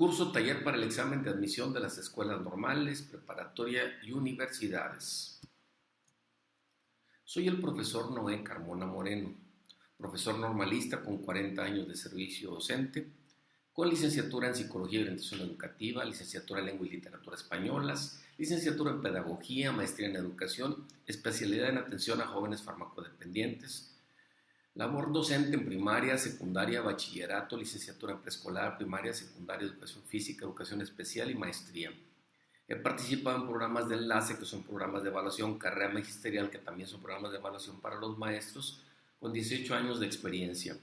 Curso taller para el examen de admisión de las escuelas normales, preparatoria y universidades. Soy el profesor Noé Carmona Moreno, profesor normalista con 40 años de servicio docente, con licenciatura en Psicología y Orientación Educativa, licenciatura en Lengua y Literatura Españolas, licenciatura en Pedagogía, maestría en Educación, especialidad en Atención a Jóvenes Farmacodependientes, labor docente en primaria, secundaria, bachillerato, licenciatura en preescolar, primaria, secundaria, educación física, educación especial y maestría. He participado en programas de enlace, que son programas de evaluación, carrera magisterial, que también son programas de evaluación para los maestros, con 18 años de experiencia.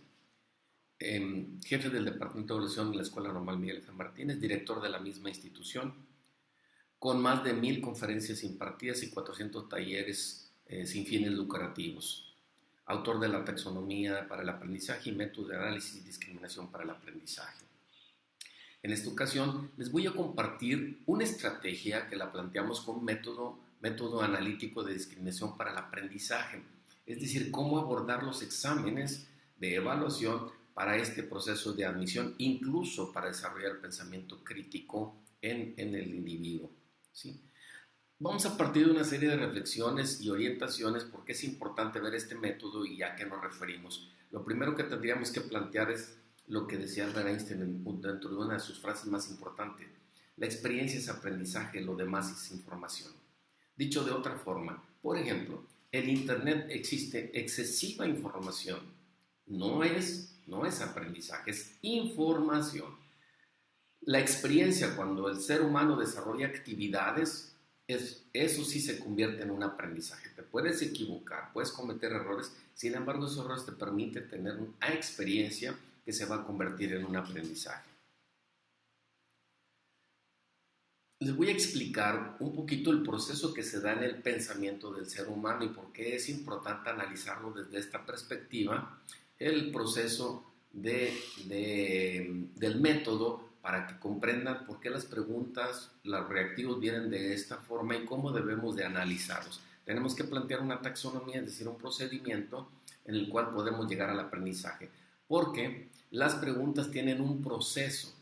Jefe del Departamento de Evaluación de la Escuela Normal Miguel Ángel Martínez, director de la misma institución, con más de 1000 conferencias impartidas y 400 talleres sin fines lucrativos. Autor de la taxonomía para el aprendizaje y método de análisis y discriminación para el aprendizaje. En esta ocasión les voy a compartir una estrategia que la planteamos con método analítico de discriminación para el aprendizaje, es decir, cómo abordar los exámenes de evaluación para este proceso de admisión, incluso para desarrollar el pensamiento crítico en el individuo, ¿sí? Vamos a partir de una serie de reflexiones y orientaciones porque es importante ver este método y a qué nos referimos. Lo primero que tendríamos que plantear es lo que decía Albert Einstein dentro de una de sus frases más importantes. La experiencia es aprendizaje, lo demás es información. Dicho de otra forma, por ejemplo, en Internet existe excesiva información. No es aprendizaje, es información. La experiencia, cuando el ser humano desarrolla actividades, eso sí se convierte en un aprendizaje. Te puedes equivocar, puedes cometer errores, sin embargo esos errores te permiten tener una experiencia que se va a convertir en un aprendizaje. Les voy a explicar un poquito el proceso que se da en el pensamiento del ser humano y por qué es importante analizarlo desde esta perspectiva, el proceso del método, para que comprendan por qué las preguntas, los reactivos vienen de esta forma y cómo debemos de analizarlos. Tenemos que plantear una taxonomía, es decir, un procedimiento en el cual podemos llegar al aprendizaje, porque las preguntas tienen un proceso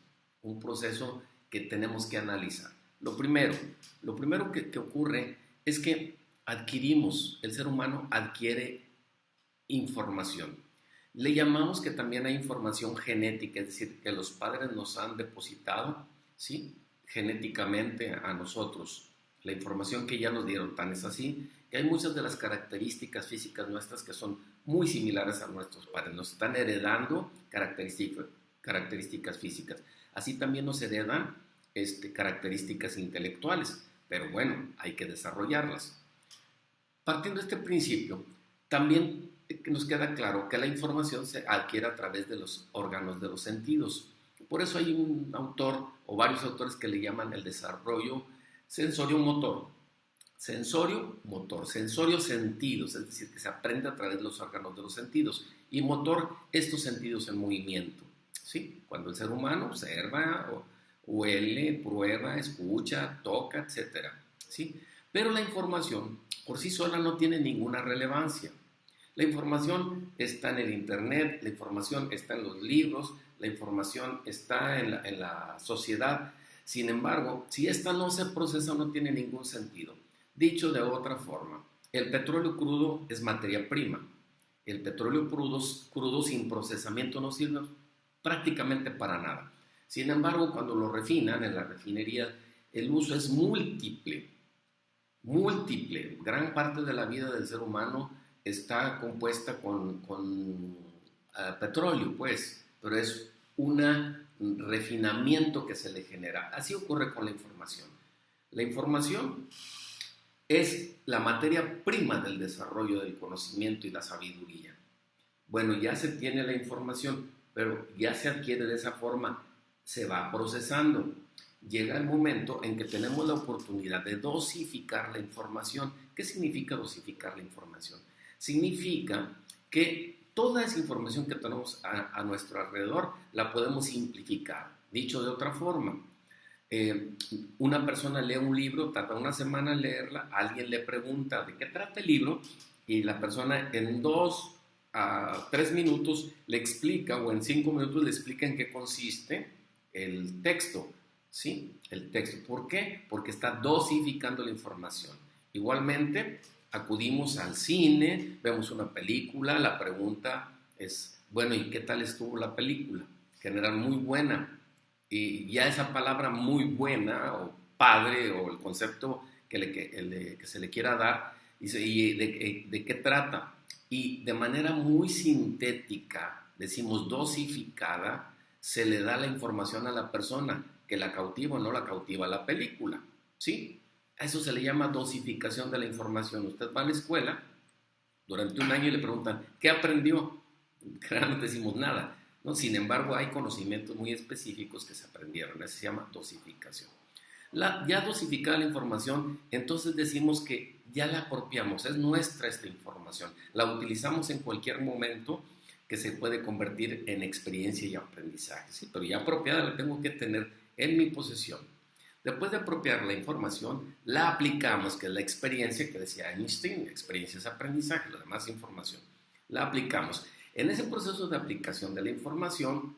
que tenemos que analizar. Lo primero que ocurre es que el ser humano adquiere información. Le llamamos que también hay información genética, es decir, que los padres nos han depositado, ¿sí?, genéticamente a nosotros. La información que ya nos dieron, tan es así, que hay muchas de las características físicas nuestras que son muy similares a nuestros padres. Nos están heredando características físicas. Así también nos heredan características intelectuales, pero bueno, hay que desarrollarlas. Partiendo de este principio, también nos queda claro que la información se adquiere a través de los órganos de los sentidos. Por eso hay un autor o varios autores que le llaman el desarrollo sensorio-motor. Sensorio-motor, sensorio-sentidos, es decir, que se aprende a través de los órganos de los sentidos. Y motor, estos sentidos en movimiento, ¿sí? Cuando el ser humano observa, huele, prueba, escucha, toca, etc., ¿sí? Pero la información por sí sola no tiene ninguna relevancia. La información está en el Internet, la información está en los libros, la información está en la sociedad. Sin embargo, si esta no se procesa, no tiene ningún sentido. Dicho de otra forma, el petróleo crudo es materia prima. El petróleo crudo sin procesamiento no sirve prácticamente para nada. Sin embargo, cuando lo refinan en la refinería, el uso es múltiple. Gran parte de la vida del ser humano está compuesta con petróleo, pues, pero es un refinamiento que se le genera. Así ocurre con la información. La información es la materia prima del desarrollo del conocimiento y la sabiduría. Bueno, ya se tiene la información, pero ya se adquiere de esa forma, se va procesando. Llega el momento en que tenemos la oportunidad de dosificar la información. ¿Qué significa dosificar la información? Significa que toda esa información que tenemos a nuestro alrededor la podemos simplificar. Dicho de otra forma, una persona lee un libro, tarda una semana en leerla, alguien le pregunta de qué trata el libro y la persona en 2 a 3 minutos le explica, o en 5 minutos le explica en qué consiste el texto, ¿sí? El texto. ¿Por qué? Porque está dosificando la información. Igualmente, acudimos al cine, vemos una película, la pregunta es, bueno, ¿y qué tal estuvo la película? General, muy buena. Y ya esa palabra muy buena o padre o el concepto que se le quiera dar, y de qué trata. Y de manera muy sintética, decimos dosificada, se le da la información a la persona, que la cautiva o no la cautiva la película, ¿sí? A eso se le llama dosificación de la información. Usted va a la escuela durante un año y le preguntan, ¿qué aprendió? No decimos nada, ¿no? Sin embargo, hay conocimientos muy específicos que se aprendieron. Eso se llama dosificación. Ya dosificada la información, entonces decimos que ya la apropiamos, es nuestra esta información. La utilizamos en cualquier momento que se puede convertir en experiencia y aprendizaje, ¿sí? Pero ya apropiada la tengo que tener en mi posesión. Después de apropiar la información, la aplicamos, que es la experiencia que decía Einstein, experiencia es aprendizaje, lo demás es información. La aplicamos. En ese proceso de aplicación de la información,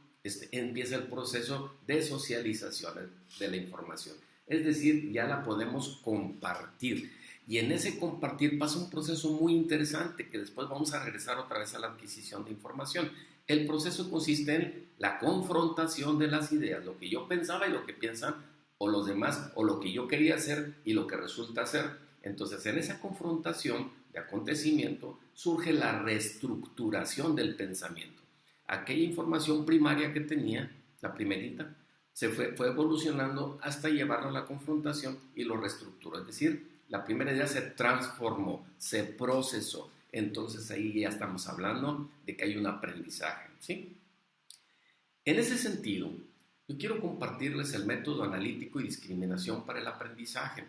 empieza el proceso de socialización de la información. Es decir, ya la podemos compartir. Y en ese compartir pasa un proceso muy interesante que después vamos a regresar otra vez a la adquisición de información. El proceso consiste en la confrontación de las ideas, lo que yo pensaba y lo que piensan o los demás, o lo que yo quería hacer y lo que resulta ser. Entonces, en esa confrontación de acontecimiento surge la reestructuración del pensamiento. Aquella información primaria que tenía, la primerita, fue evolucionando hasta llevarlo a la confrontación y lo reestructuró. Es decir, la primera idea se transformó, se procesó. Entonces ahí ya estamos hablando de que hay un aprendizaje, ¿sí? En ese sentido, yo quiero compartirles el método analítico y discriminación para el aprendizaje.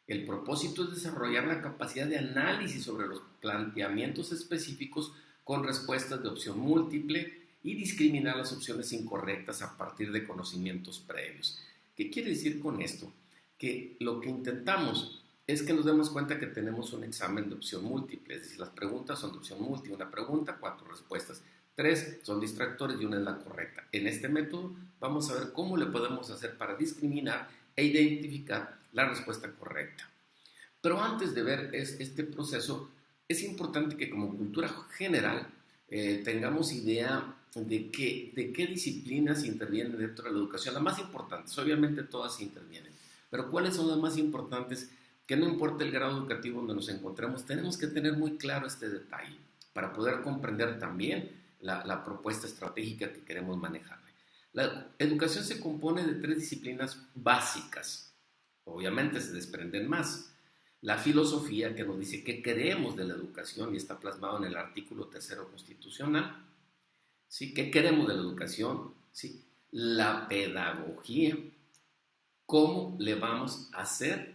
El propósito es desarrollar la capacidad de análisis sobre los planteamientos específicos con respuestas de opción múltiple y discriminar las opciones incorrectas a partir de conocimientos previos. ¿Qué quiere decir con esto? Que lo que intentamos es que nos demos cuenta que tenemos un examen de opción múltiple, es decir, las preguntas son de opción múltiple, una pregunta, 4 respuestas. 3 son distractores y una es la correcta. En este método vamos a ver cómo le podemos hacer para discriminar e identificar la respuesta correcta. Pero antes de ver este proceso, es importante que como cultura general tengamos idea de qué disciplinas intervienen dentro de la educación. Las más importantes, obviamente todas intervienen, pero ¿cuáles son las más importantes? Que no importa el grado educativo donde nos encontremos, tenemos que tener muy claro este detalle para poder comprender también la propuesta estratégica que queremos manejar. La educación se compone de 3 disciplinas básicas. Obviamente se desprenden más. La filosofía, que nos dice qué queremos de la educación y está plasmado en el artículo 3º constitucional. ¿Sí? ¿Qué queremos de la educación? ¿Sí? La pedagogía, cómo le vamos a hacer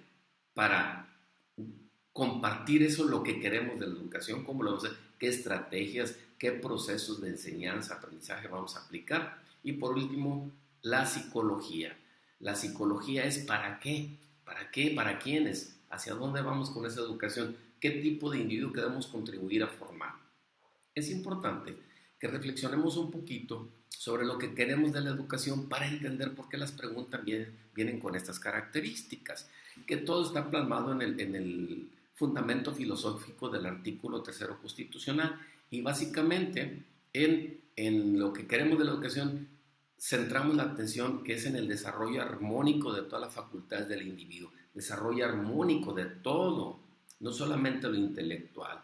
para compartir eso, lo que queremos de la educación, cómo lo vamos a hacer, qué estrategias, qué procesos de enseñanza, aprendizaje vamos a aplicar. Y por último, la psicología. La psicología es ¿para qué? ¿Para qué? ¿Para quiénes? ¿Hacia dónde vamos con esa educación? ¿Qué tipo de individuo queremos contribuir a formar? Es importante que reflexionemos un poquito sobre lo que queremos de la educación para entender por qué las preguntas vienen con estas características, que todo está plasmado en el fundamento filosófico del artículo 3º constitucional y básicamente en lo que queremos de la educación centramos la atención que es en el desarrollo armónico de todas las facultades del individuo, desarrollo armónico de todo, no solamente lo intelectual.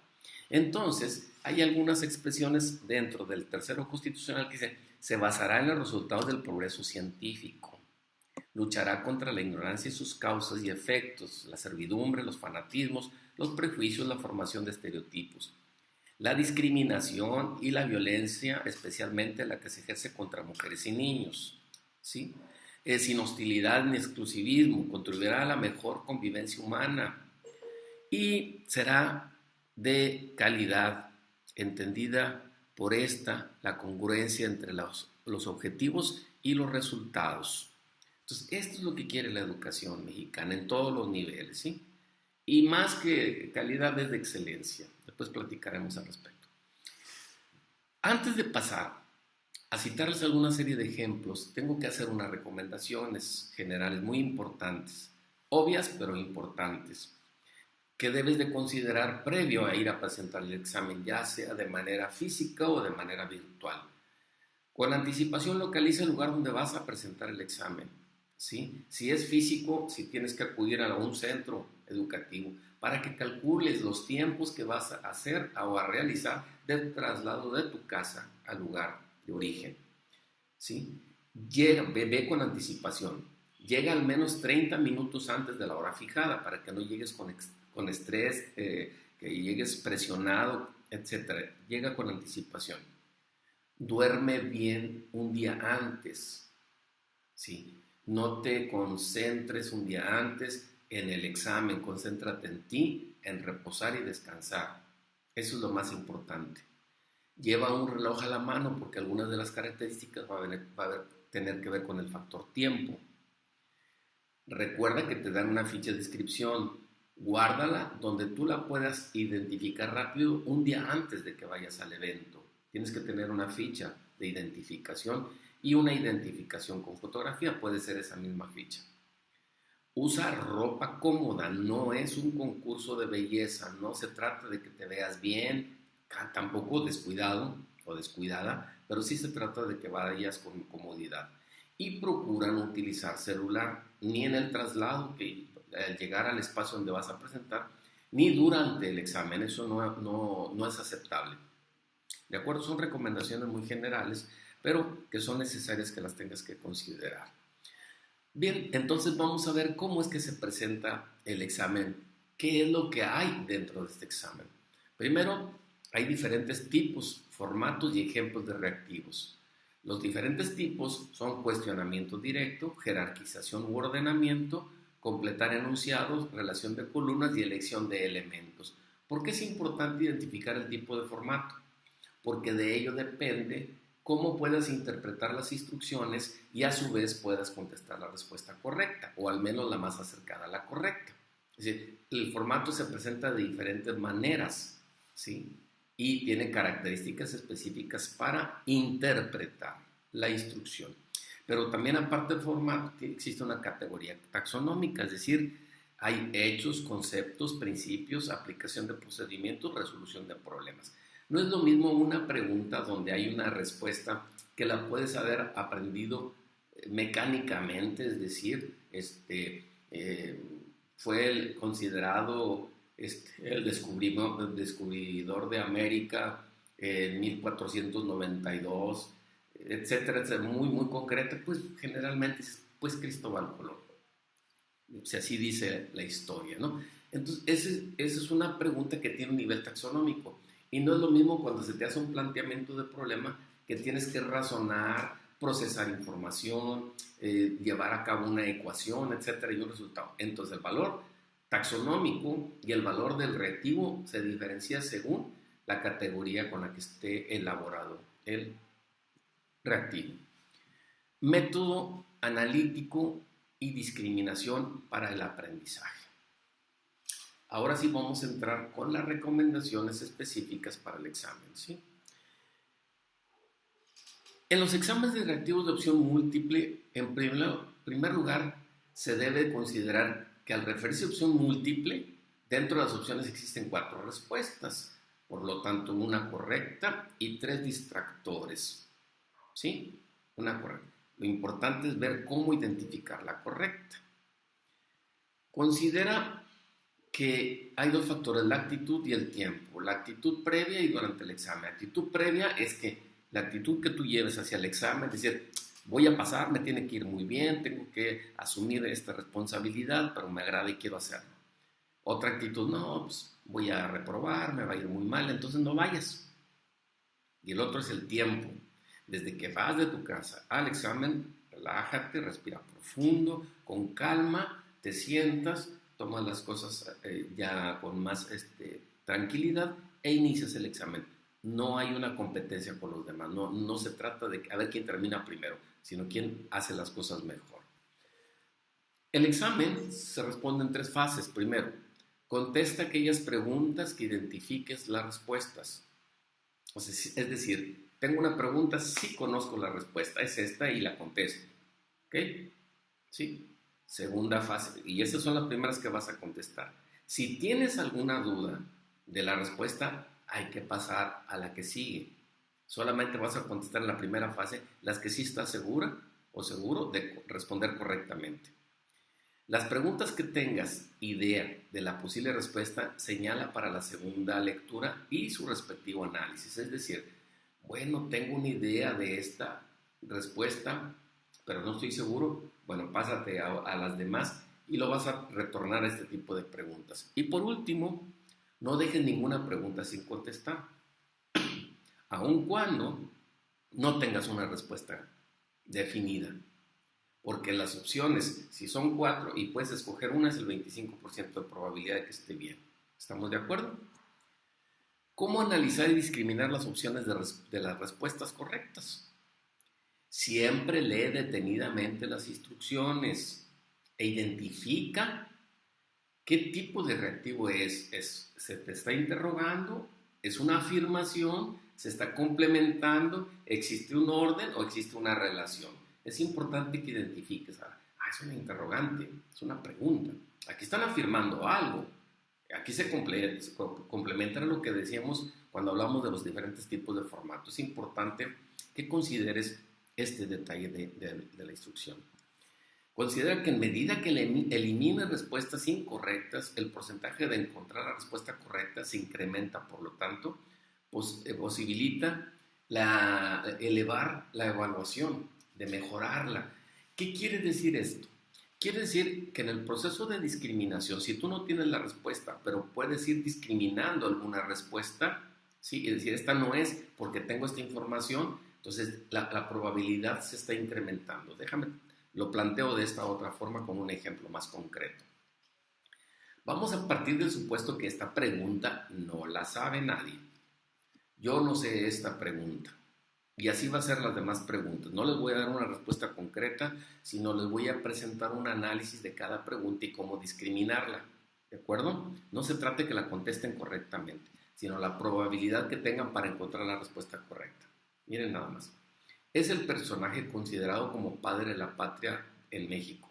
Entonces, hay algunas expresiones dentro del 3º constitucional que dicen, se basará en los resultados del progreso científico, luchará contra la ignorancia y sus causas y efectos, la servidumbre, los fanatismos, los prejuicios, la formación de estereotipos, la discriminación y la violencia, especialmente la que se ejerce contra mujeres y niños, ¿sí? Sin hostilidad ni exclusivismo, contribuirá a la mejor convivencia humana y será de calidad, entendida por esta la congruencia entre los objetivos y los resultados. Entonces, esto es lo que quiere la educación mexicana en todos los niveles, ¿sí? Y más que calidad es de excelencia. Después platicaremos al respecto. Antes de pasar A citarles alguna serie de ejemplos, tengo que hacer unas recomendaciones generales muy importantes, obvias pero importantes, que debes de considerar previo a ir a presentar el examen, ya sea de manera física o de manera virtual. Con anticipación localiza el lugar donde vas a presentar el examen. ¿Sí? Si es físico, si tienes que acudir a un centro educativo para que calcules los tiempos que vas a hacer o a realizar del traslado de tu casa al lugar de origen. ¿Sí? Ve con anticipación. Llega al menos 30 minutos antes de la hora fijada para que no llegues con estrés, que llegues presionado, etc. Llega con anticipación. Duerme bien un día antes. ¿Sí? No te concentres un día antes en el examen, concéntrate en ti, en reposar y descansar. Eso es lo más importante. Lleva un reloj a la mano porque algunas de las características va a tener que ver con el factor tiempo. Recuerda que te dan una ficha de inscripción. Guárdala donde tú la puedas identificar rápido un día antes de que vayas al evento. Tienes que tener una ficha de identificación y una identificación con fotografía. Puede ser esa misma ficha. Usa ropa cómoda, no es un concurso de belleza, no se trata de que te veas bien, tampoco descuidado o descuidada, pero sí se trata de que vayas con comodidad. Y procura no utilizar celular, ni en el traslado, que al llegar al espacio donde vas a presentar, ni durante el examen, eso no es aceptable. ¿De acuerdo? Son recomendaciones muy generales, pero que son necesarias que las tengas que considerar. Bien, entonces vamos a ver cómo es que se presenta el examen. ¿Qué es lo que hay dentro de este examen? Primero, hay diferentes tipos, formatos y ejemplos de reactivos. Los diferentes tipos son cuestionamiento directo, jerarquización u ordenamiento, completar enunciados, relación de columnas y elección de elementos. ¿Por qué es importante identificar el tipo de formato? Porque de ello depende cómo puedas interpretar las instrucciones y a su vez puedas contestar la respuesta correcta, o al menos la más acercada a la correcta. Es decir, el formato se presenta de diferentes maneras, ¿sí? Y tiene características específicas para interpretar la instrucción. Pero también aparte del formato existe una categoría taxonómica, es decir, hay hechos, conceptos, principios, aplicación de procedimientos, resolución de problemas. No es lo mismo una pregunta donde hay una respuesta que la puedes haber aprendido mecánicamente, es decir, fue considerado el descubridor de América en 1492, etcétera, etcétera, muy, muy concreta, pues generalmente pues Cristóbal Colón. Si así dice la historia, ¿no? Entonces, esa es una pregunta que tiene un nivel taxonómico. Y no es lo mismo cuando se te hace un planteamiento de problema que tienes que razonar, procesar información, llevar a cabo una ecuación, etcétera, y un resultado. Entonces, el valor taxonómico y el valor del reactivo se diferencia según la categoría con la que esté elaborado el reactivo. Método analítico y discriminación para el aprendizaje. Ahora sí vamos a entrar con las recomendaciones específicas para el examen, ¿sí? En los exámenes de reactivos de opción múltiple, en primer lugar, se debe considerar que al referirse a opción múltiple, dentro de las opciones existen 4 respuestas, por lo tanto una correcta y 3 distractores, ¿sí? Una correcta. Lo importante es ver cómo identificar la correcta. Considera que hay 2 factores, la actitud y el tiempo. La actitud previa y durante el examen. La actitud previa es que la actitud que tú lleves hacia el examen, es decir, voy a pasar, me tiene que ir muy bien, tengo que asumir esta responsabilidad, pero me agrada y quiero hacerlo. Otra actitud, no, pues voy a reprobar, me va a ir muy mal, entonces no vayas. Y el otro es el tiempo. Desde que vas de tu casa al examen, relájate, respira profundo, con calma, te sientas, tomas las cosas ya con más tranquilidad e inicias el examen. No hay una competencia con los demás, no se trata de a ver quién termina primero, sino quién hace las cosas mejor. El examen se responde en 3 fases. Primero, contesta aquellas preguntas que identifiques las respuestas. O sea, es decir, tengo una pregunta, sí conozco la respuesta, es esta y la contesto. ¿Ok? ¿Sí? Segunda fase, y esas son las primeras que vas a contestar. Si tienes alguna duda de la respuesta, hay que pasar a la que sigue. Solamente vas a contestar en la primera fase las que sí estás segura o seguro de responder correctamente. Las preguntas que tengas idea de la posible respuesta señala para la segunda lectura y su respectivo análisis. Es decir, bueno, tengo una idea de esta respuesta, pero no estoy seguro. Bueno, pásate a las demás y lo vas a retornar a este tipo de preguntas. Y por último, no dejes ninguna pregunta sin contestar, aun cuando no tengas una respuesta definida. Porque las opciones, si son 4 y puedes escoger una, es el 25% de probabilidad de que esté bien. ¿Estamos de acuerdo? ¿Cómo analizar y discriminar las opciones de las respuestas correctas? Siempre lee detenidamente las instrucciones e identifica qué tipo de reactivo es. ¿Se te está interrogando? ¿Es una afirmación? ¿Se está complementando? ¿Existe un orden o existe una relación? Es importante que identifiques, es una interrogante, es una pregunta. Aquí están afirmando algo. Aquí se complementa lo que decíamos cuando hablamos de los diferentes tipos de formato. Es importante que consideres este detalle de la instrucción. Considera que en medida que elimines respuestas incorrectas, el porcentaje de encontrar la respuesta correcta se incrementa, por lo tanto, posibilita elevar la evaluación, de mejorarla. ¿Qué quiere decir esto? Quiere decir que en el proceso de discriminación, si tú no tienes la respuesta, pero puedes ir discriminando alguna respuesta, ¿sí? Es decir, esta no es porque tengo esta información, entonces la probabilidad se está incrementando. Lo planteo de esta otra forma con un ejemplo más concreto. Vamos a partir del supuesto que esta pregunta no la sabe nadie. Yo no sé esta pregunta. Y así va a ser las demás preguntas. No les voy a dar una respuesta concreta, sino les voy a presentar un análisis de cada pregunta y cómo discriminarla. ¿De acuerdo? No se trata de que la contesten correctamente, sino la probabilidad que tengan para encontrar la respuesta correcta. Miren nada más. Es el personaje considerado como padre de la patria en México.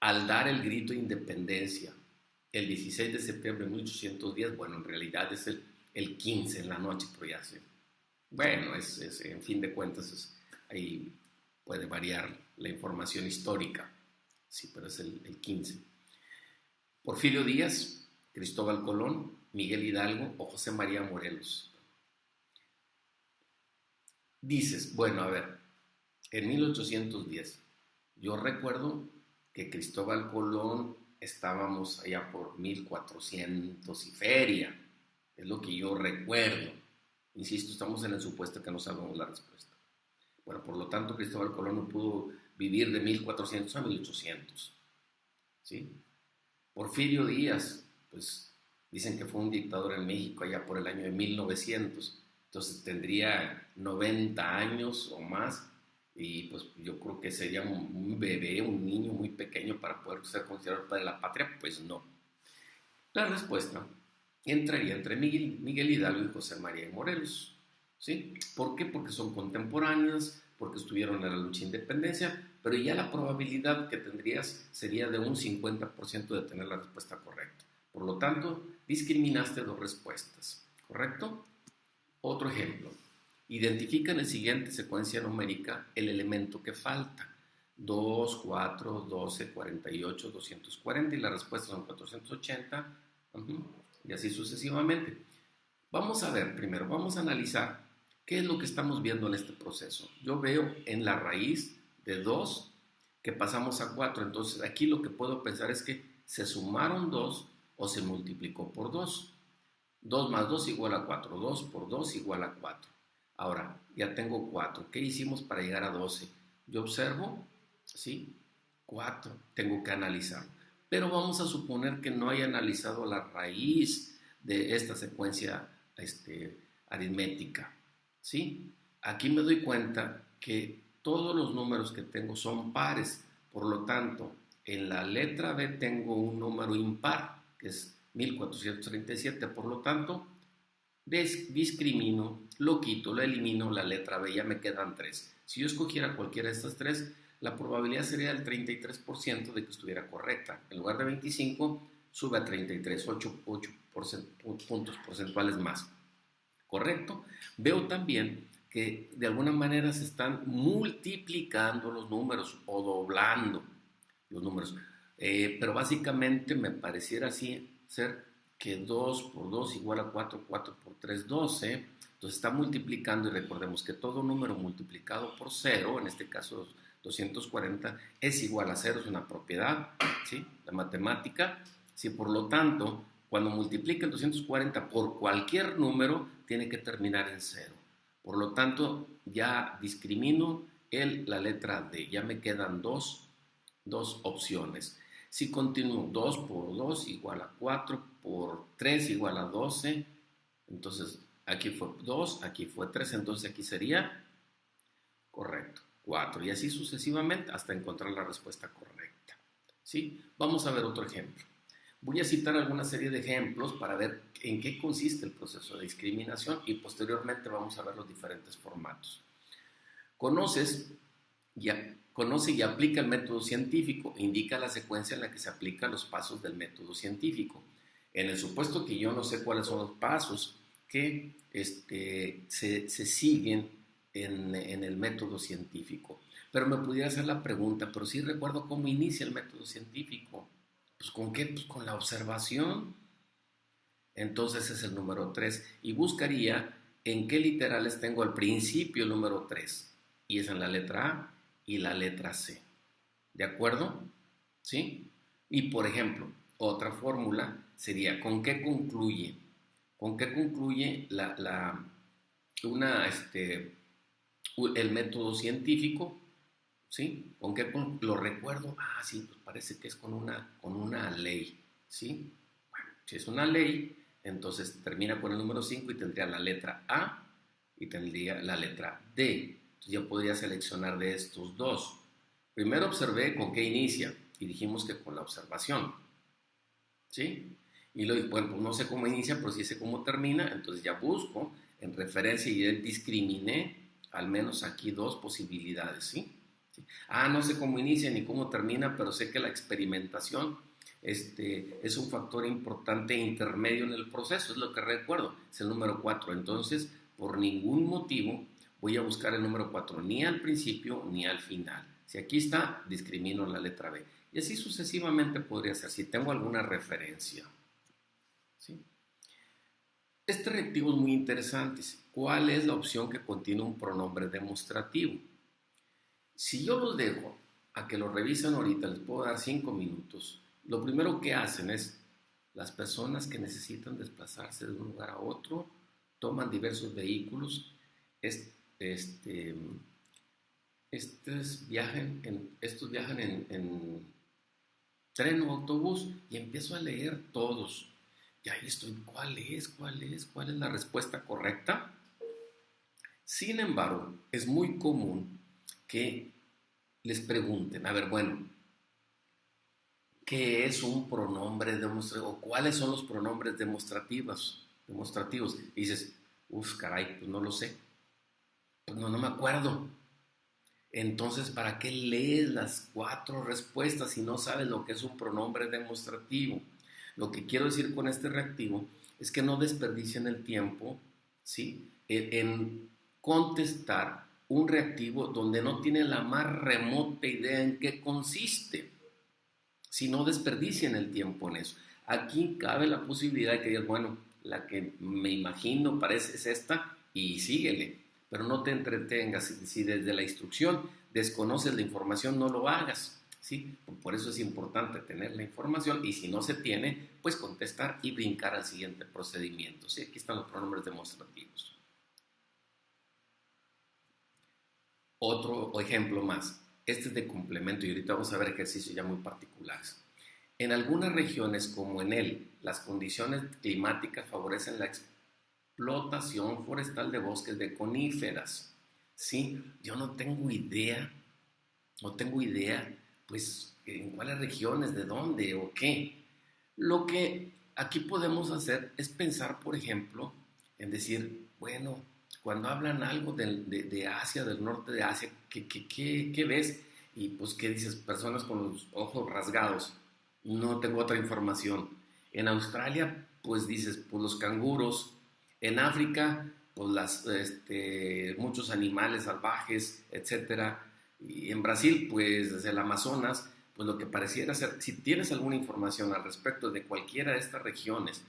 Al dar el grito de independencia el 16 de septiembre de 1810, bueno, en realidad es el 15 en la noche, pero ya sé. Bueno, en fin de cuentas, ahí puede variar la información histórica. Sí, pero es el 15. Porfirio Díaz, Cristóbal Colón, Miguel Hidalgo o José María Morelos. Dices, bueno, a ver, en 1810, yo recuerdo que Cristóbal Colón estábamos allá por 1400 y feria, es lo que yo recuerdo. Insisto, estamos en el supuesto que no sabemos la respuesta. Bueno, por lo tanto, Cristóbal Colón no pudo vivir de 1400 a 1800. ¿Sí? Porfirio Díaz, pues dicen que fue un dictador en México allá por el año de 1900. Entonces tendría 90 años o más y pues yo creo que sería un bebé, un niño muy pequeño para poder ser considerado padre de la patria. Pues no. La respuesta entraría entre Miguel Hidalgo y José María Morelos. ¿Sí? ¿Por qué? Porque son contemporáneos, porque estuvieron en la lucha de independencia, pero ya la probabilidad que tendrías sería de un 50% de tener la respuesta correcta. Por lo tanto, discriminaste dos respuestas, ¿correcto? Otro ejemplo. Identifica en la siguiente secuencia numérica el elemento que falta. 2, 4, 12, 48, 240 y la respuesta son 480 y así sucesivamente. Vamos a ver primero, vamos a analizar qué es lo que estamos viendo en este proceso. Yo veo en la raíz de 2 que pasamos a 4, entonces aquí lo que puedo pensar es que se sumaron 2 o se multiplicó por 2. 2 más 2 igual a 4, 2 por 2 igual a 4. Ahora, ya tengo 4. ¿Qué hicimos para llegar a 12? Yo observo, ¿sí? 4. Tengo que analizar. Pero vamos a suponer que no haya analizado la raíz de esta secuencia aritmética, ¿sí? Aquí me doy cuenta que todos los números que tengo son pares. Por lo tanto, en la letra B tengo un número impar, que es 1437. Por lo tanto, discrimino, lo quito, lo elimino, la letra B, ya me quedan 3. Si yo escogiera cualquiera de estas 3, la probabilidad sería del 33% de que estuviera correcta. En lugar de 25, sube a 33, 8 puntos porcentuales más. ¿Correcto? Veo también que de alguna manera se están multiplicando los números o doblando los números. Pero básicamente me pareciera así ser que 2 por 2 igual a 4, 4 por 3, 12. Entonces está multiplicando y recordemos que todo número multiplicado por 0, en este caso 240, es igual a 0, es una propiedad, ¿sí? La matemática. Si por lo tanto, cuando multiplica el 240 por cualquier número, tiene que terminar en 0. Por lo tanto, ya discrimino la letra D. Ya me quedan dos opciones. Si continúo, 2 por 2 igual a 4, por 3 igual a 12, entonces aquí fue 2, aquí fue 3, entonces aquí sería correcto, 4, y así sucesivamente hasta encontrar la respuesta correcta. ¿Sí? Vamos a ver otro ejemplo. Voy a citar alguna serie de ejemplos para ver en qué consiste el proceso de discriminación y posteriormente vamos a ver los diferentes formatos. Conoce y aplica el método científico, indica la secuencia en la que se aplican los pasos del método científico. En el supuesto que yo no sé cuáles son los pasos que se siguen en el método científico, pero me pudiera hacer la pregunta, pero sí recuerdo cómo inicia el método científico. Pues ¿con qué? Pues con la observación. Entonces es el número 3 y buscaría en qué literales tengo al principio el número 3 y es en la letra A y la letra C. ¿De acuerdo? ¿Sí? Y por ejemplo, otra fórmula sería ¿con qué concluye? ¿Con qué concluye el método científico? ¿Sí? ¿Con qué lo recuerdo? Ah, sí, pues parece que es con una ley. ¿Sí? Bueno, si es una ley, entonces termina con el número 5 y tendría la letra A y tendría la letra D. Entonces yo podría seleccionar de estos dos. Primero observé con qué inicia y dijimos que con la observación. ¿Sí? Y luego, bueno, pues no sé cómo inicia, pero sí sé cómo termina, entonces ya busco en referencia y discriminé al menos aquí dos posibilidades, ¿sí? ¿Sí? Ah, no sé cómo inicia ni cómo termina, pero sé que la experimentación es un factor importante intermedio en el proceso, es lo que recuerdo, es el número 4. Entonces, por ningún motivo voy a buscar el número 4 ni al principio ni al final. Si aquí está, discrimino la letra B. Y así sucesivamente podría ser, si tengo alguna referencia. ¿Sí? Este reactivo es muy interesante. ¿Cuál es la opción que contiene un pronombre demostrativo? Si yo los dejo a que lo revisen ahorita, les puedo dar 5 minutos. Lo primero que hacen es, las personas que necesitan desplazarse de un lugar a otro, toman diversos vehículos, este, estos viajan en tren o autobús y empiezo a leer todos. Y ahí estoy, ¿Cuál es la respuesta correcta? Sin embargo, es muy común que les pregunten, a ver, bueno, ¿qué es un pronombre demostrativo? ¿O cuáles son los pronombres demostrativos? Y dices, caray, pues no lo sé. Pues no me acuerdo. Entonces, ¿para qué lees las 4 respuestas si no sabes lo que es un pronombre demostrativo? Lo que quiero decir con este reactivo es que no desperdicien el tiempo, ¿sí?, en contestar un reactivo donde no tienen la más remota idea en qué consiste. Si no desperdicien el tiempo en eso. Aquí cabe la posibilidad de que digas, bueno, la que me imagino parece es esta y síguele, pero no te entretengas. Si desde la instrucción desconoces la información, no lo hagas. ¿Sí? Por eso es importante tener la información y si no se tiene, pues contestar y brincar al siguiente procedimiento. ¿Sí? Aquí están los pronombres demostrativos. Otro ejemplo más. Este es de complemento y ahorita vamos a ver ejercicios ya muy particulares. En algunas regiones, como en él, las condiciones climáticas favorecen la explotación forestal de bosques de coníferas. ¿Sí? Yo no tengo idea, pues, en cuáles regiones, de dónde o qué. Lo que aquí podemos hacer es pensar, por ejemplo, en decir, bueno, cuando hablan algo de Asia, del norte de Asia, ¿qué ves? Y pues, ¿qué dices? Personas con los ojos rasgados. No tengo otra información. En Australia, pues dices, pues los canguros. En África, pues muchos animales salvajes, etcétera. Y en Brasil, pues desde el Amazonas, pues lo que pareciera ser, si tienes alguna información al respecto de cualquiera de estas regiones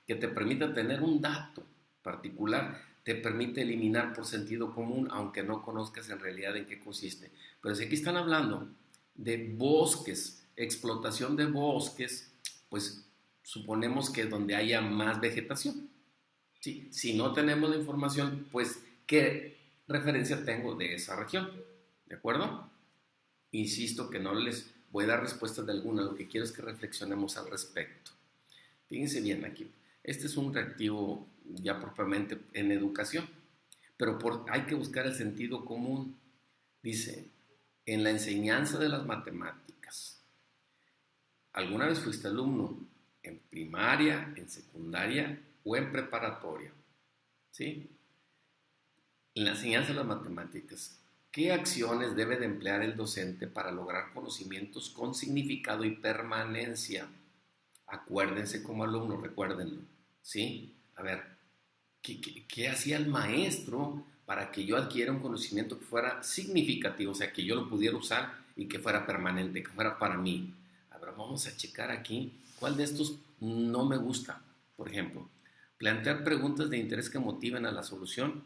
que te permita tener un dato particular, te permite eliminar por sentido común, aunque no conozcas en realidad en qué consiste. Pero si aquí están hablando de bosques, explotación de bosques, pues suponemos que donde haya más vegetación. ¿Sí? Si no tenemos la información, pues ¿qué referencia tengo de esa región? ¿De acuerdo? Insisto que no les voy a dar respuesta de alguna, lo que quiero es que reflexionemos al respecto. Fíjense bien aquí, este es un reactivo ya propiamente en educación, pero hay que buscar el sentido común. Dice, en la enseñanza de las matemáticas, ¿alguna vez fuiste alumno en primaria, en secundaria o en preparatoria? ¿Sí? En la enseñanza de las matemáticas, ¿qué acciones debe de emplear el docente para lograr conocimientos con significado y permanencia? Acuérdense como alumnos, recuérdenlo, ¿sí? A ver, ¿qué hacía el maestro para que yo adquiera un conocimiento que fuera significativo, o sea, que yo lo pudiera usar y que fuera permanente, que fuera para mí? A ver, vamos a checar aquí cuál de estos no me gusta. Por ejemplo, plantear preguntas de interés que motiven a la solución.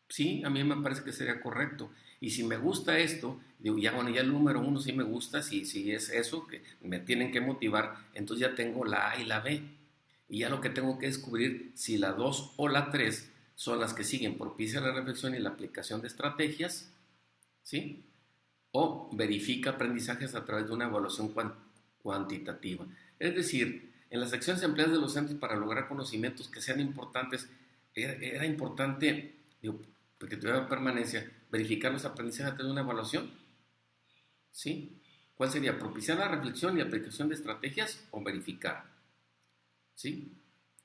Sí, a mí me parece que sería correcto. Y si me gusta esto, digo, ya bueno, ya el número uno sí me gusta, si es eso, que me tienen que motivar, entonces ya tengo la A y la B. Y ya lo que tengo que descubrir si la 2 o la 3 son las que siguen propicia la reflexión y la aplicación de estrategias, ¿sí? O verifica aprendizajes a través de una evaluación cuantitativa. Es decir, en las acciones empleadas de los centros para lograr conocimientos que sean importantes, era importante, digo, porque tuviera permanencia, verificar los aprendizajes a través de una evaluación, ¿sí? ¿Cuál sería? ¿Propiciar la reflexión y aplicación de estrategias o verificar? ¿Sí?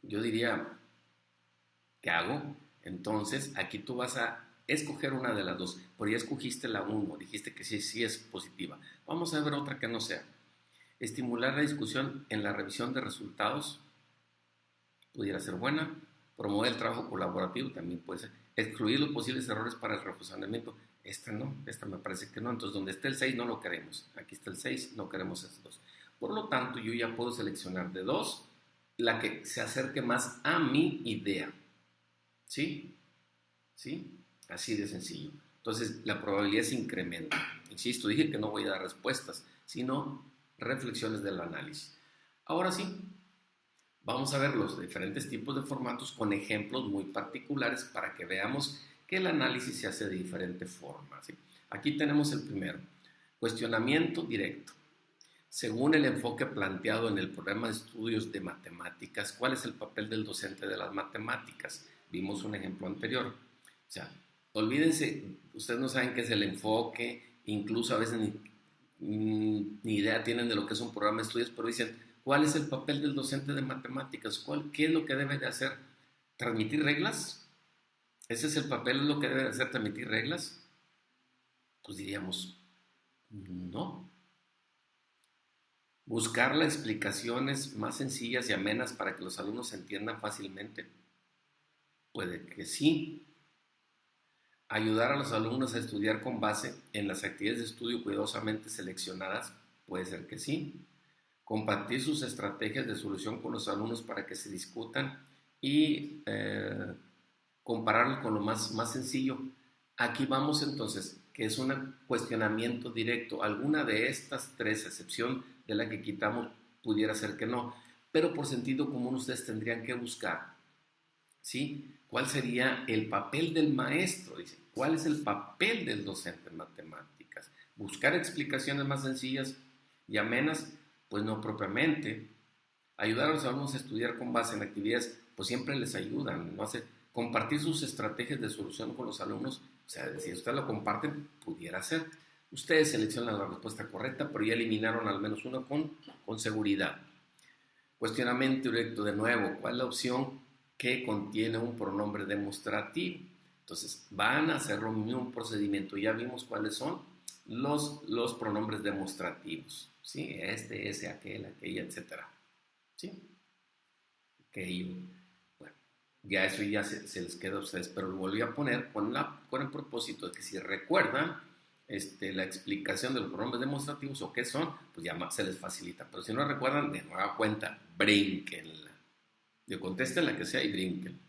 Yo diría, ¿qué hago? Entonces, aquí tú vas a escoger una de las dos, pero ya escogiste la uno, dijiste que sí, sí es positiva. Vamos a ver otra que no sea. Estimular la discusión en la revisión de resultados, pudiera ser buena. Promover el trabajo colaborativo, también puede ser. Excluir los posibles errores para el reforzamiento. Esta no, esta me parece que no. Entonces, donde esté el 6 no lo queremos. Aquí está el 6, no queremos esos dos. Por lo tanto, yo ya puedo seleccionar de dos la que se acerque más a mi idea. ¿Sí? ¿Sí? Así de sencillo. Entonces, la probabilidad se incrementa. Insisto, dije que no voy a dar respuestas, sino reflexiones del análisis. Ahora sí, vamos a ver los diferentes tipos de formatos con ejemplos muy particulares para que veamos que el análisis se hace de diferente forma, ¿sí? Aquí tenemos el primero, cuestionamiento directo. Según el enfoque planteado en el programa de estudios de matemáticas, ¿cuál es el papel del docente de las matemáticas? Vimos un ejemplo anterior. O sea, olvídense, ustedes no saben qué es el enfoque, incluso a veces ni idea tienen de lo que es un programa de estudios, pero dicen, ¿cuál es el papel del docente de matemáticas? ¿Qué es lo que debe de hacer? ¿Transmitir reglas? ¿Ese es el papel, es lo que debe de hacer, transmitir reglas? Pues diríamos, no. Buscar las explicaciones más sencillas y amenas para que los alumnos entiendan fácilmente. Puede que sí. Ayudar a los alumnos a estudiar con base en las actividades de estudio cuidadosamente seleccionadas. Puede ser que sí. Compartir sus estrategias de solución con los alumnos para que se discutan y compararlo con lo más sencillo. Aquí vamos entonces, que es un cuestionamiento directo. Alguna de estas tres, a excepción de la que quitamos, pudiera ser que no. Pero por sentido común ustedes tendrían que buscar, ¿sí? ¿Cuál sería el papel del maestro? Dice, ¿cuál es el papel del docente en matemáticas? Buscar explicaciones más sencillas y amenas, pues no propiamente. Ayudar a los alumnos a estudiar con base en actividades, pues siempre les ayudan, ¿no? Compartir sus estrategias de solución con los alumnos, o sea, si ustedes lo comparten, pudiera ser. Ustedes seleccionan la respuesta correcta, pero ya eliminaron al menos una con seguridad. Cuestionamiento directo de nuevo, ¿cuál es la opción que contiene un pronombre demostrativo. Entonces, van a hacer lo mismo procedimiento. Ya vimos cuáles son los pronombres demostrativos. ¿Sí? Este, ese, aquel, aquella, etcétera. ¿Sí? Aquello. Bueno, ya eso ya se les queda a ustedes, pero lo volví a poner con el propósito de que si recuerdan la explicación de los pronombres demostrativos o qué son, pues ya se les facilita. Pero si no recuerdan, de nueva cuenta, brínquenla. Yo contesten la que sea y brinquen.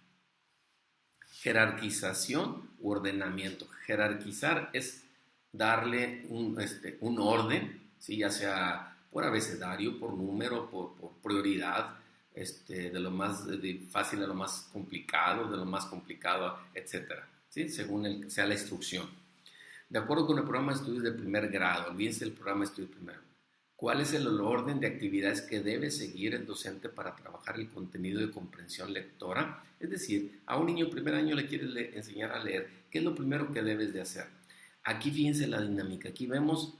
Jerarquización u ordenamiento. Jerarquizar es darle un orden, ¿sí? Ya sea por abecedario, por número, por prioridad, de lo más fácil a lo más complicado, de lo más complicado, etcétera, ¿sí? Según sea la instrucción. De acuerdo con el programa de estudios de primer grado, olvídense el programa de estudios de primer grado. ¿Cuál es el orden de actividades que debe seguir el docente para trabajar el contenido de comprensión lectora? Es decir, a un niño de primer año le quieres enseñar a leer. ¿Qué es lo primero que debes de hacer? Aquí fíjense la dinámica. Aquí vemos,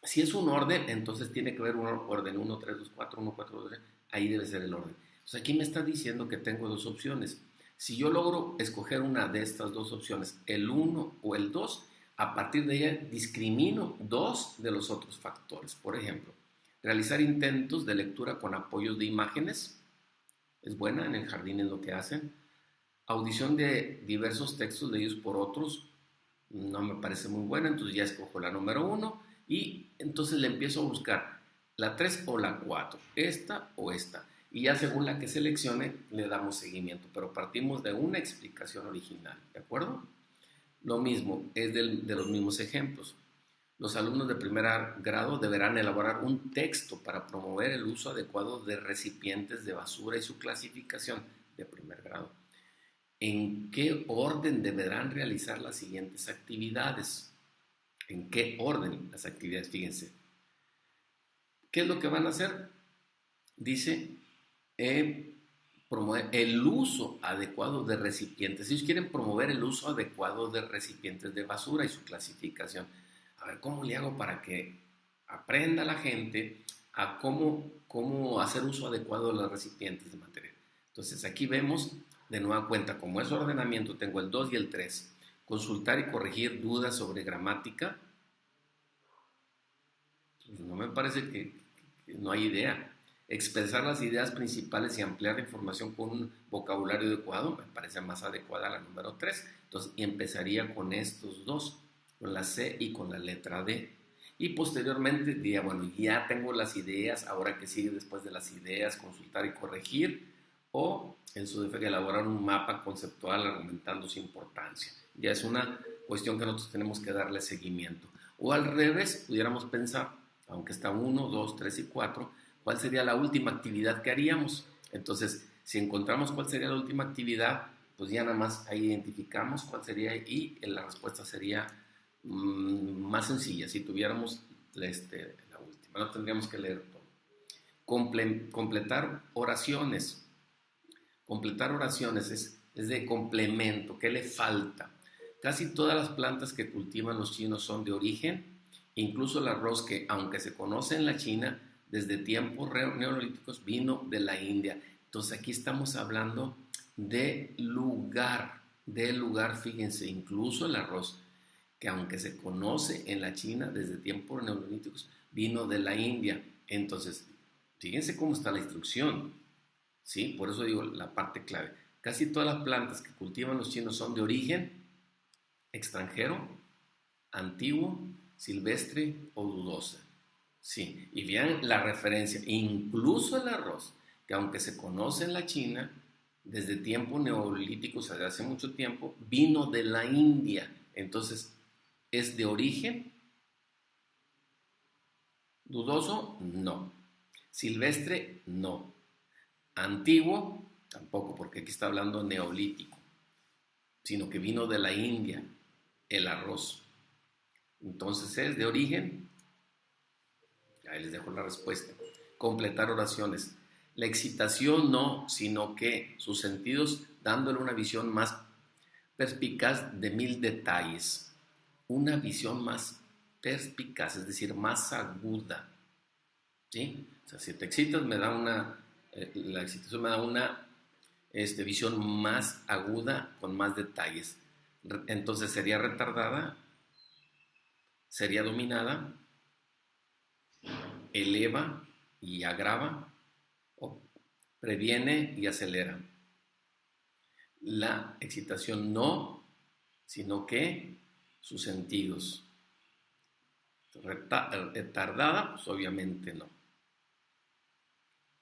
si es un orden, entonces tiene que haber un orden 1, 3, 2, 4, 1, 4, 2, 3. Ahí debe ser el orden. Entonces aquí me está diciendo que tengo dos opciones. Si yo logro escoger una de estas dos opciones, el 1 o el 2, a partir de ella discrimino dos de los otros factores. Por ejemplo, realizar intentos de lectura con apoyos de imágenes. Es buena, en el jardín es lo que hacen. Audición de diversos textos leídos por otros. No me parece muy buena, entonces ya escojo la número 1 y entonces le empiezo a buscar la 3 o la 4, esta o esta. Y ya según la que seleccione le damos seguimiento, pero partimos de una explicación original, ¿de acuerdo? Lo mismo, es de los mismos ejemplos. Los alumnos de primer grado deberán elaborar un texto para promover el uso adecuado de recipientes de basura y su clasificación de primer grado. ¿En qué orden deberán realizar las siguientes actividades? ¿En qué orden las actividades? Fíjense. ¿Qué es lo que van a hacer? Dice, promover el uso adecuado de recipientes. Ellos quieren promover el uso adecuado de recipientes de basura y su clasificación. A ver, ¿cómo le hago para que aprenda la gente a cómo hacer uso adecuado de los recipientes de material? Entonces, aquí vemos, de nueva cuenta, como es ordenamiento, tengo el 2 y el 3. Consultar y corregir dudas sobre gramática. Pues no me parece que no hay idea. Expresar las ideas principales y ampliar la información con un vocabulario adecuado, me parece más adecuada la número 3. Entonces, empezaría con estos dos, con la C y con la letra D. Y posteriormente diría, bueno, ya tengo las ideas, ahora que sigue después de las ideas, consultar y corregir, o en su defecto elaborar un mapa conceptual argumentando su importancia. Ya es una cuestión que nosotros tenemos que darle seguimiento. O al revés, pudiéramos pensar, aunque está 1, 2, 3 y 4, ¿cuál sería la última actividad que haríamos? Entonces, si encontramos cuál sería la última actividad, pues ya nada más ahí identificamos cuál sería y la respuesta sería más sencilla. Si tuviéramos la última, no tendríamos que leer todo. Completar oraciones. Completar oraciones es de complemento. ¿Qué le falta? Casi todas las plantas que cultivan los chinos son de origen, incluso el arroz que, aunque se conoce en la China, desde tiempos neolíticos vino de la India. Entonces aquí estamos hablando de lugar, fíjense, incluso el arroz, que aunque se conoce en la China desde tiempos neolíticos, vino de la India. Entonces, fíjense cómo está la instrucción, ¿sí? Por eso digo la parte clave. Casi todas las plantas que cultivan los chinos son de origen extranjero, antiguo, silvestre o dudosa. Sí, y vean la referencia, incluso el arroz, que aunque se conoce en la China, desde tiempos neolíticos, desde hace mucho tiempo, vino de la India. Entonces, ¿es de origen dudoso? No. Silvestre, no. Antiguo, tampoco, porque aquí está hablando neolítico, sino que vino de la India, el arroz. Entonces, ¿es de origen? Ahí les dejo la respuesta. Completar oraciones. La excitación no, sino que sus sentidos dándole una visión más perspicaz de 1000 detalles. Una visión más perspicaz, es decir, más aguda. ¿Sí? O sea, si te excitas, la excitación me da una visión más aguda con más detalles. Entonces sería retardada, sería dominada, eleva y agrava, o previene y acelera. La excitación no, sino que sus sentidos. Retardada, pues obviamente no.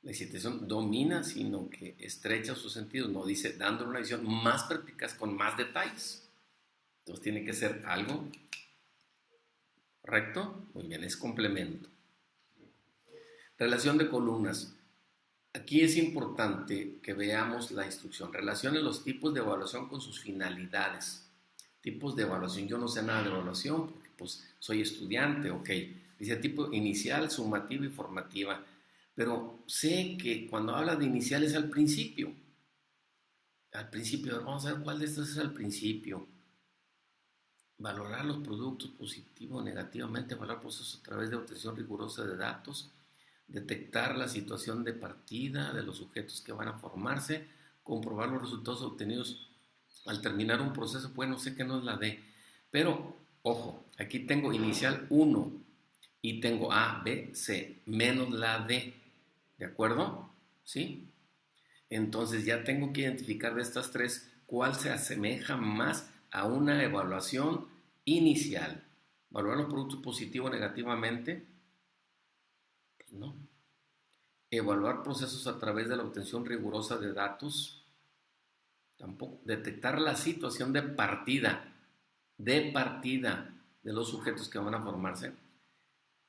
La excitación domina, sino que estrecha sus sentidos, no dice, dándole una visión más perspicaz con más detalles. Entonces tiene que ser algo correcto. Muy bien, es complemento. Relación de columnas. Aquí es importante que veamos la instrucción. Relacione los tipos de evaluación con sus finalidades. Tipos de evaluación. Yo no sé nada de evaluación porque pues soy estudiante, ok. Dice tipo inicial, sumativa y formativa. Pero sé que cuando habla de inicial es al principio. Al principio, vamos a ver cuál de estos es al principio. Valorar los productos positivo o negativamente, evaluar procesos a través de obtención rigurosa de datos, detectar la situación de partida de los sujetos que van a formarse, comprobar los resultados obtenidos al terminar un proceso. Bueno, sé que no es la D, pero ojo, aquí tengo inicial 1 y tengo A, B, C, menos la D, ¿de acuerdo? ¿Sí? Entonces ya tengo que identificar de estas tres cuál se asemeja más a una evaluación inicial. ¿Evaluar los productos positivo o negativamente? Pues no. Evaluar procesos a través de la obtención rigurosa de datos, tampoco. Detectar la situación de partida de los sujetos que van a formarse.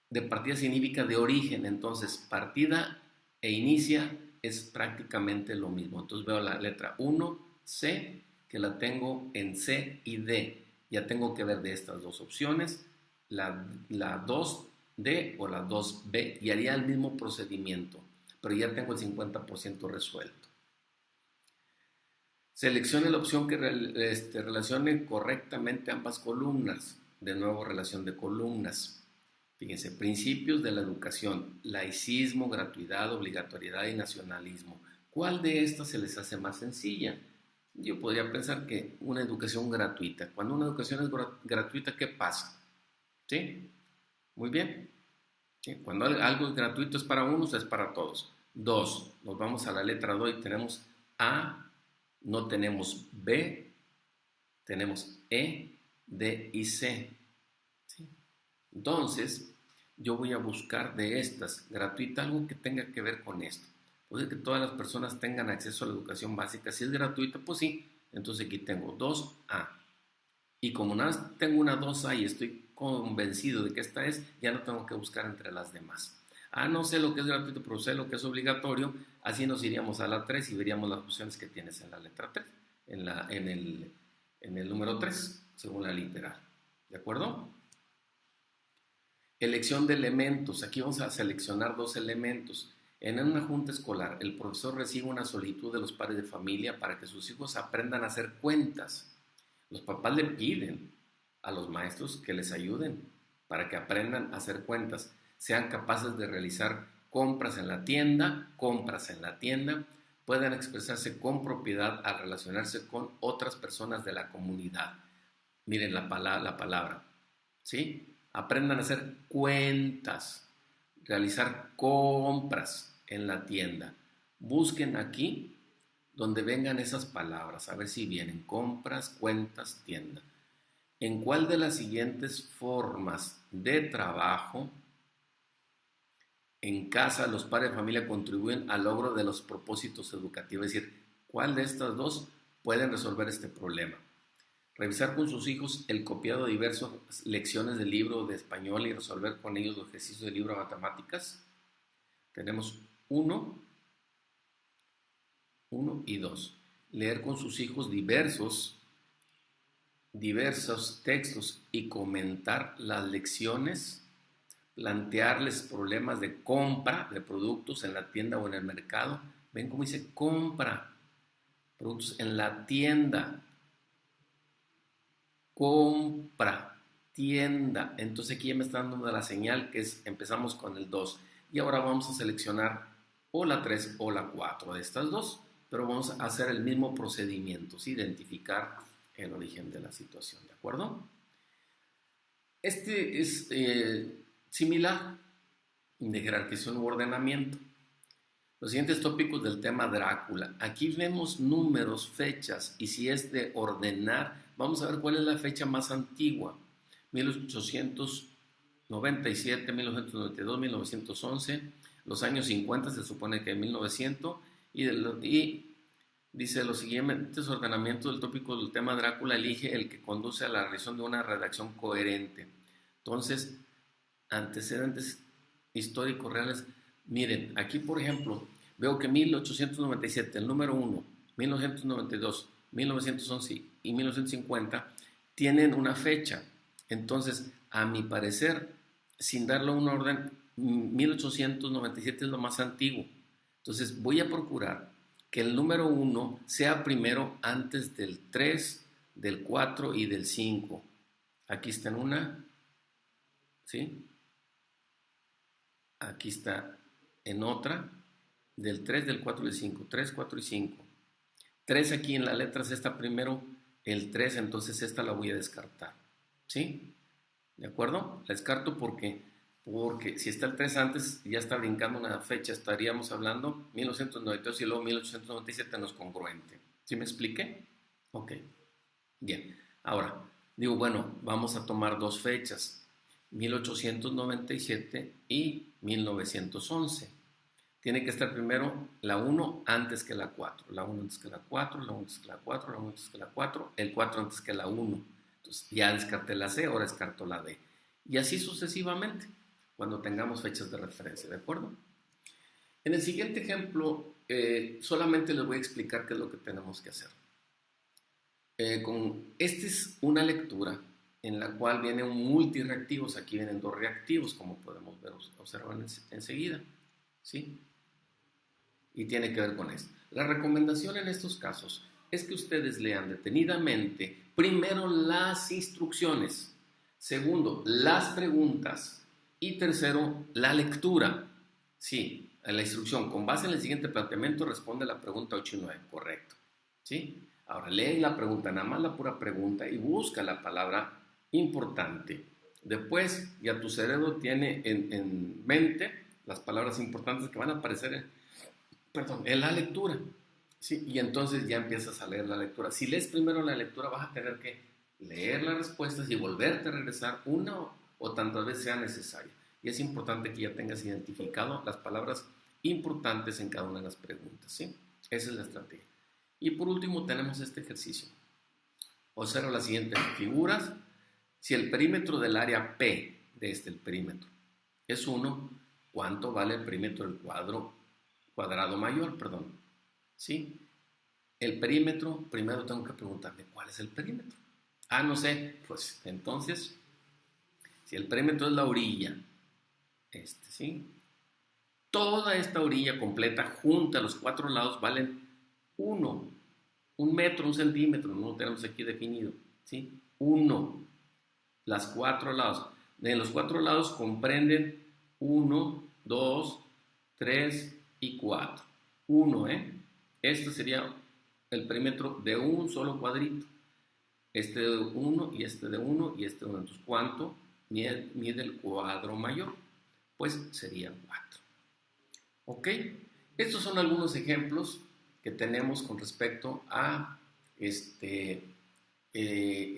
De partida significa de origen, entonces partida e inicia es prácticamente lo mismo. Entonces veo la letra 1, C, que la tengo en C y D. Ya tengo que ver de estas dos opciones, la 2D o la 2B, y haría el mismo procedimiento, pero ya tengo el 50% resuelto. Seleccione la opción que relacione correctamente ambas columnas. De nuevo, relación de columnas. Fíjense, principios de la educación, laicismo, gratuidad, obligatoriedad y nacionalismo. ¿Cuál de estas se les hace más sencilla? Yo podría pensar que una educación gratuita. Cuando una educación es gratuita, ¿qué pasa? ¿Sí? Muy bien. ¿Sí? Cuando algo es gratuito es para unos, es para todos. 2, nos vamos a la letra 2 y tenemos A, no tenemos B, tenemos E, D y C. ¿Sí? Entonces, yo voy a buscar de estas, gratuita, algo que tenga que ver con esto. Puede que todas las personas tengan acceso a la educación básica. Si es gratuita, pues sí. Entonces aquí tengo 2A. Y como nada más tengo una 2A y estoy convencido de que esta es, ya no tengo que buscar entre las demás. No sé lo que es gratuito, pero sé lo que es obligatorio. Así nos iríamos a la 3 y veríamos las opciones que tienes en la letra 3, en el número 3, según la literal. ¿De acuerdo? Elección de elementos. Aquí vamos a seleccionar dos elementos. En una junta escolar, el profesor recibe una solicitud de los padres de familia para que sus hijos aprendan a hacer cuentas. Los papás le piden a los maestros que les ayuden para que aprendan a hacer cuentas, sean capaces de realizar compras en la tienda, puedan expresarse con propiedad al relacionarse con otras personas de la comunidad. Miren la palabra, ¿sí? Aprendan a hacer cuentas, realizar compras en la tienda. Busquen aquí donde vengan esas palabras, a ver si vienen compras, cuentas, tienda. ¿En cuál de las siguientes formas de trabajo en casa los padres de familia contribuyen al logro de los propósitos educativos? Es decir, ¿cuál de estas dos pueden resolver este problema? Revisar con sus hijos el copiado de diversas lecciones del libro de español y resolver con ellos los ejercicios del libro de matemáticas. Tenemos 1 y 2. Leer con sus hijos diversos textos y comentar las lecciones. Plantearles problemas de compra de productos en la tienda o en el mercado. Ven cómo dice compra productos en la tienda. Compra, tienda. Entonces aquí ya me está dando la señal que es, empezamos con el 2. Y ahora vamos a seleccionar o la 3 o la 4 de estas dos. pero vamos a hacer el mismo procedimiento, ¿sí? Identificar el origen de la situación, ¿de acuerdo? Este es similar de jerarquización u ordenamiento. Los siguientes tópicos del tema Drácula. Aquí vemos números, fechas, y si es de ordenar, vamos a ver cuál es la fecha más antigua. 1897, 1992, 1911, los años 50 se supone que 1900, y dice los siguientes ordenamientos del tópico del tema Drácula, elige el que conduce a la realización de una redacción coherente. Entonces, antecedentes históricos reales. Miren, aquí por ejemplo, veo que 1897, el número 1, 1992, 1911 y 1950 tienen una fecha. Entonces, a mi parecer, sin darle un orden, 1897 es lo más antiguo. Entonces, voy a procurar que el número 1 sea primero antes del 3, del 4 y del 5. Aquí está en una, ¿sí? Aquí está en otra, del 3, del 4 y del 5. 3, 4 y 5. 3 aquí en la letra C está primero el 3, entonces esta la voy a descartar. ¿Sí? ¿De acuerdo? La descarto porque si está el 3 antes, ya está brincando una fecha, estaríamos hablando 1992 y luego 1897 no es congruente. ¿Sí me expliqué? Ok. Bien. Ahora, digo, bueno, vamos a tomar dos fechas, 1897 y 1911. Tiene que estar primero la 1 antes que la 4, la 1 antes que la 4, la 1 antes que la 4, la 1 antes que la 4, el 4 antes que la 1. Entonces ya descarté la C, ahora descarto la D. Y así sucesivamente, cuando tengamos fechas de referencia, ¿de acuerdo? En el siguiente ejemplo, solamente les voy a explicar qué es lo que tenemos que hacer. Esta es una lectura en la cual vienen multireactivos, aquí vienen dos reactivos, como podemos ver, observar enseguida, ¿sí? Y tiene que ver con esto. La recomendación en estos casos es que ustedes lean detenidamente, primero las instrucciones, segundo, las preguntas y tercero, la lectura. Sí, la instrucción, con base en el siguiente planteamiento, responde la pregunta 8 y 9, correcto. ¿Sí? Ahora lee la pregunta, nada más la pura pregunta y busca la palabra importante. Después ya tu cerebro tiene en mente las palabras importantes que van a aparecer en la lectura. ¿Sí? Y entonces ya empiezas a leer la lectura. Si lees primero la lectura vas a tener que leer las respuestas y volverte a regresar una o tantas veces sea necesario. Y es importante que ya tengas identificado las palabras importantes en cada una de las preguntas. ¿Sí? Esa es la estrategia. Y por último tenemos este ejercicio. Observa las siguientes figuras. Si el perímetro del área P, el perímetro, es 1, ¿cuánto vale el perímetro del cuadrado mayor? ¿Sí? El perímetro, primero tengo que preguntarme, ¿cuál es el perímetro? No sé, pues entonces, si el perímetro es la orilla, ¿sí? Toda esta orilla completa, junta a los cuatro lados, valen 1 metro, 1 centímetro, no lo tenemos aquí definido, ¿sí? 1, las cuatro lados. De los cuatro lados comprenden 1, 2, 3 y 4. 1, Este sería el perímetro de un solo cuadrito. Este de 1 y este de 1 y este de 1. Entonces, ¿cuánto mide el cuadro mayor? Pues sería 4. ¿Ok? Estos son algunos ejemplos que tenemos con respecto a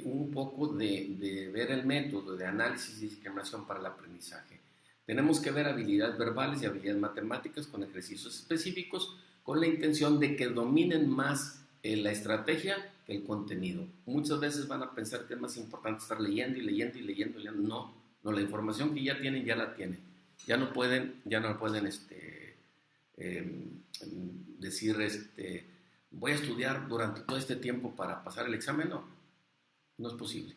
un poco de ver el método de análisis y discriminación para el aprendizaje. Tenemos que ver habilidades verbales y habilidades matemáticas con ejercicios específicos con la intención de que dominen más la estrategia que el contenido. Muchas veces van a pensar que es más importante estar leyendo y leyendo y leyendo. No, la información que ya tienen, ya la tienen. Ya no pueden decir, voy a estudiar durante todo este tiempo para pasar el examen. No es posible.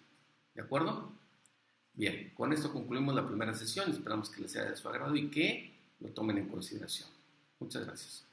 ¿De acuerdo? Bien, con esto concluimos la primera sesión. Esperamos que les sea de su agrado y que lo tomen en consideración. Muchas gracias.